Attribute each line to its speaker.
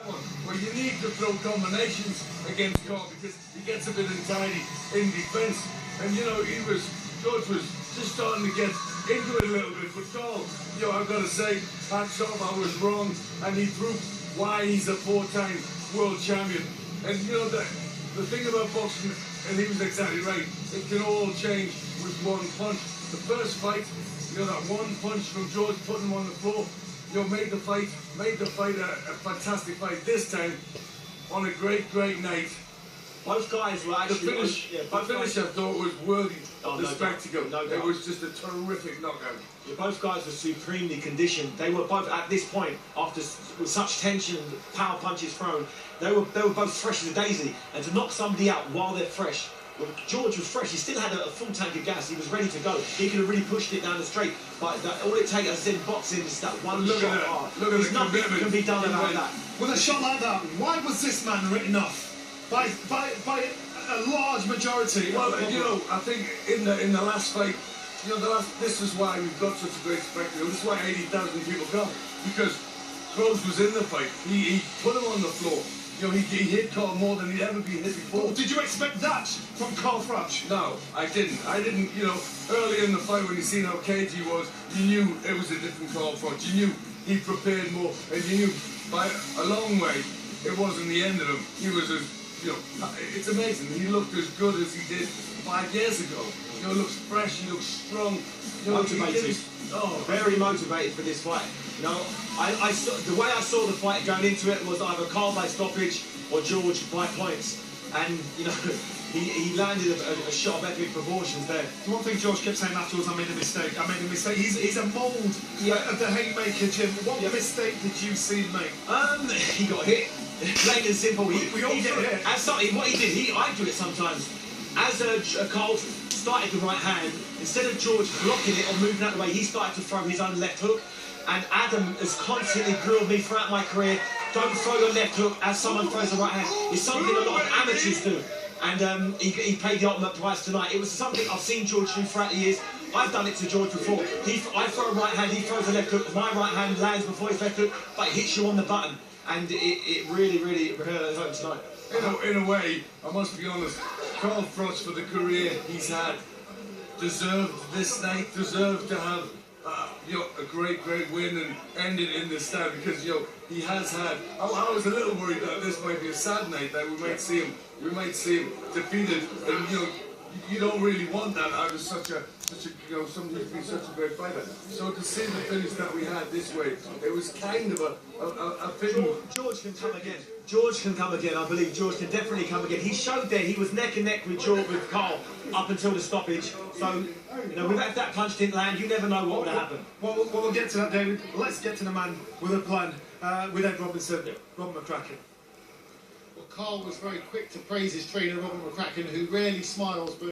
Speaker 1: one. Well, you need to throw combinations against Carl because he gets a bit untidy in defence. And you know, George was just starting to get into it a little bit. But Carl, you know, I've got to say, hats off, I was wrong, and he proved why he's a four-time world champion. And you know, the thing about boxing, and he was exactly right, it can all change with one punch. The first fight, you know, that one punch from George putting him on the floor, you know, made the fight a fantastic fight. This time, on a great night.
Speaker 2: Both guys were actually...
Speaker 1: The finish I thought was worthy of the spectacle.
Speaker 2: No doubt.
Speaker 1: It was just a terrific knockout.
Speaker 2: Yeah, both guys were supremely conditioned. They were both, at this point, after with such tension, power punches thrown, they were both fresh as a daisy. And to knock somebody out while they're fresh, well, George was fresh. He still had a full tank of gas. He was ready to go. He could have really pushed it down the straight. But all it takes, as in boxing, is that one shot.
Speaker 1: Look at the
Speaker 2: nothing
Speaker 1: commitment
Speaker 2: can be done about that.
Speaker 3: With a shot like that, why was this man written off? By a large majority.
Speaker 1: Well, you know, I think in the last fight, you know, this is why we've got such a great spectacle. This is why 80,000 people come, because Crows was in the fight. He put him on the floor. You know, he hit Carl more than he'd ever been hit before.
Speaker 3: Did you expect that from Carl Froch?
Speaker 1: No, I didn't. You know, early in the fight when you seen how cagey he was, you knew it was a different Carl Froch. You knew he prepared more, and you knew by a long way it wasn't the end of him. He was as, you know, it's amazing. He looked as good as he did 5 years ago. You know, looks fresh, he looks strong. You know,
Speaker 2: Motivated. Very motivated for this fight. You know, I saw, the way I saw the fight going into it was either Carl by stoppage or George by points. And, you know, he landed a shot of epic proportions there.
Speaker 3: The one thing George kept saying afterwards, I made a mistake. He's a mould of the haymaker, Jim. What mistake did you see him make?
Speaker 2: He got hit. Plain and simple.
Speaker 3: We all get hit.
Speaker 2: What he did, I do it sometimes. As Carl started the right hand, instead of George blocking it or moving out of the way, he started to throw his own left hook. And Adam has constantly drilled me throughout my career, don't throw your left hook as someone throws the right hand. It's something a lot of amateurs do. And he paid the ultimate price tonight. It was something I've seen George do throughout the years. I've done it to George before. I throw a right hand, he throws a left hook. My right hand lands before his left hook, but it hits you on the button. And it really hurt home tonight.
Speaker 1: In a way, I must be honest, Carl Froch, for the career he's had, deserved this night, deserved to have you know, a great win and end it in the stand, because you know he has had. I was a little worried that this might be a sad night, that we might see him defeated, and you know you don't really want that out of such a you know, somebody who's been such a great fighter. So to see the finish that we had this way, it was kind of a fitting.
Speaker 2: George can come again. George can come again. I believe George can definitely come again. He showed there he was neck and neck with Carl up until the stoppage. So, you know, if that punch didn't land, you never know what would happen.
Speaker 3: Well, we'll get to that, David. Let's get to the man with a plan, with Ed Robinson, Robert McCracken.
Speaker 4: Well, Carl was very quick to praise his trainer, Robert McCracken, who rarely smiles, but